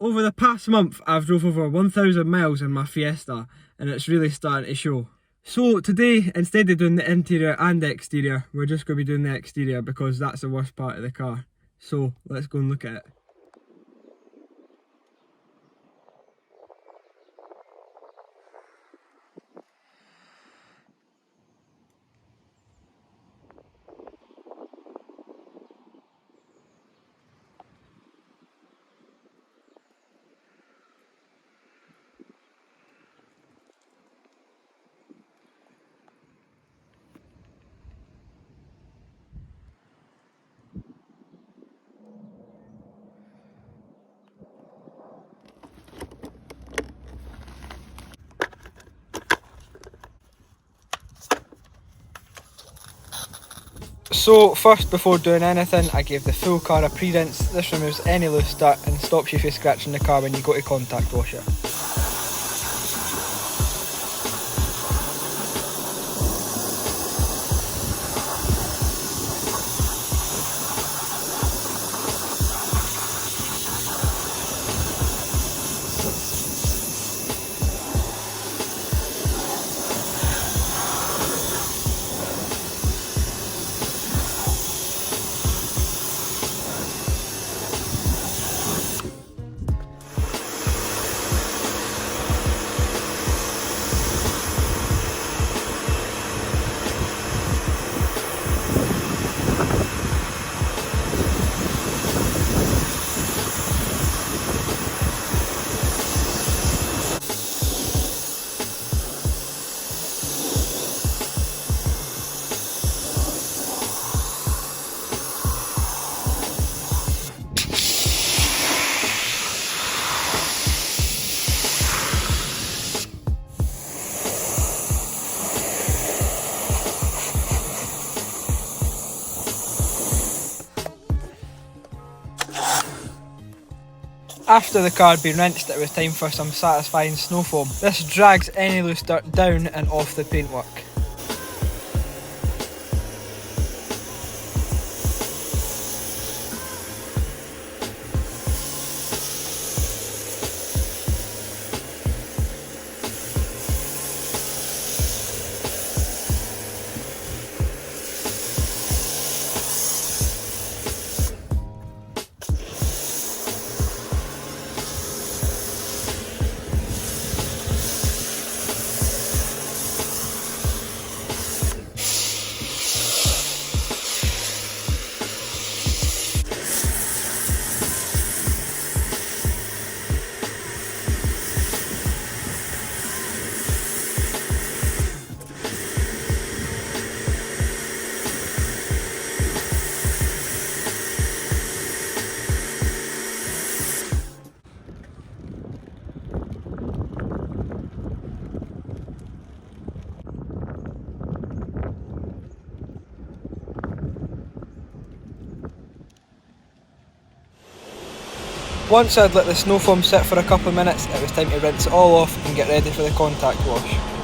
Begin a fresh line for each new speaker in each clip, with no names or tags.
Over the past month, I've drove over 1,000 miles in my Fiesta, and it's really starting to show. So today, instead of doing the interior and exterior, we're just going to be doing the exterior because that's the worst part of the car. So let's go and look at it. So first, before doing anything, I gave the full car a pre-rinse. This removes any loose dirt and stops you from scratching the car when you go to contact wash it. After the car had been rinsed, it was time for some satisfying snow foam. This drags any loose dirt down and off the paintwork. Once I'd let the snow foam sit for a couple of minutes, it was time to rinse it all off and get ready for the contact wash.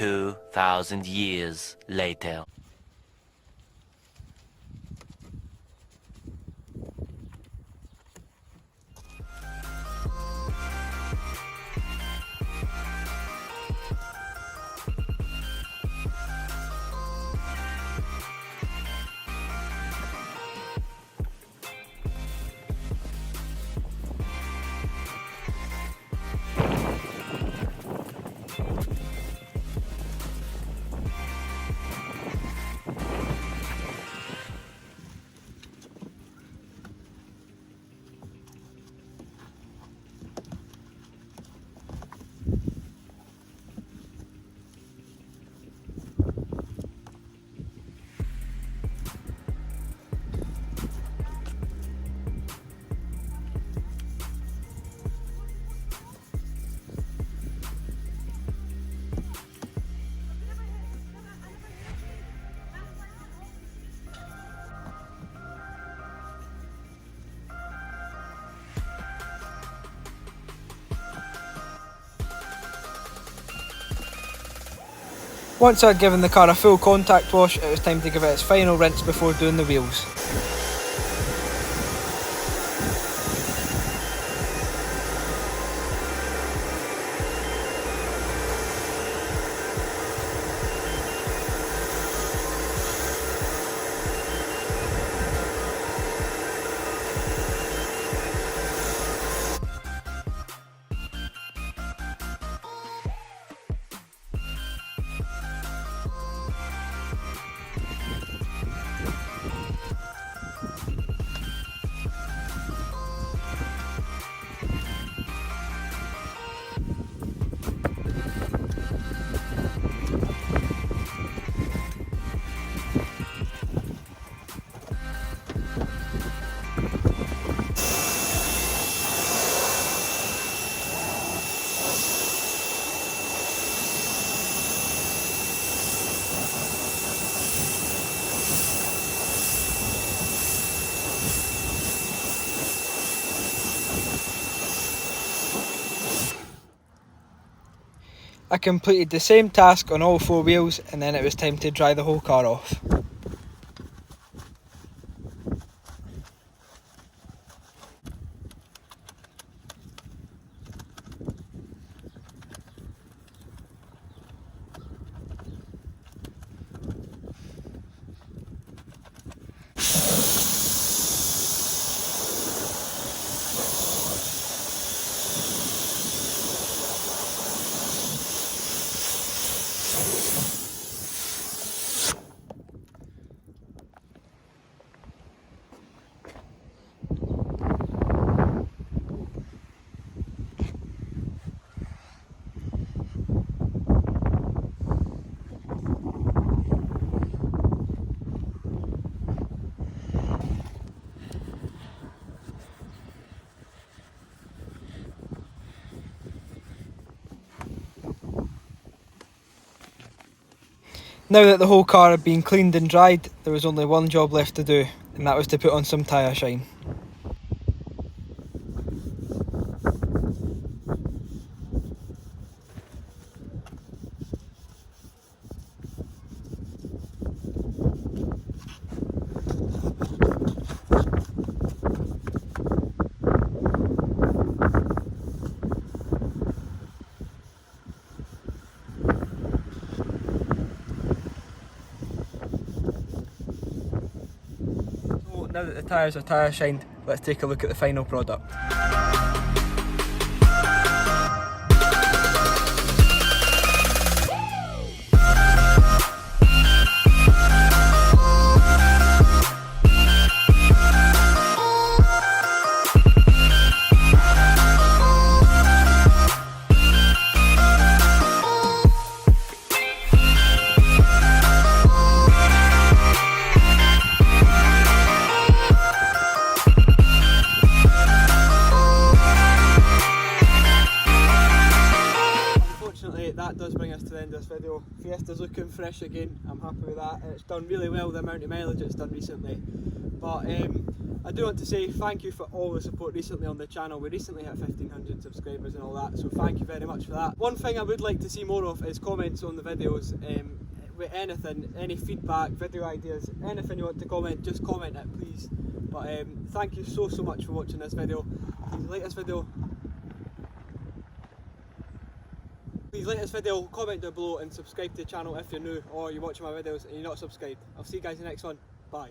2,000 years later.
Once I'd given the car a full contact wash, it was time to give it its final rinse before doing the wheels. I completed the same task on all four wheels, and then it was time to dry the whole car off. Now that the whole car had been cleaned and dried, there was only one job left to do, and that was to put on some tyre shine. Now that the tyres are tyre shined, let's take a look at the final product. That does bring us to the end of this video. Fiesta's looking fresh again, I'm happy with that. It's done really well, the amount of mileage it's done recently. But I do want to say thank you for all the support recently on the channel. We recently hit 1500 subscribers and all that, so thank you very much for that. One thing I would like to see more of is comments on the videos. With anything, any feedback, video ideas, anything you want to comment, just comment it please. But thank you so much for watching this video. Please like this video. Please like this video, comment down below and subscribe to the channel if you're new or you're watching my videos and you're not subscribed. I'll see you guys in the next one. Bye.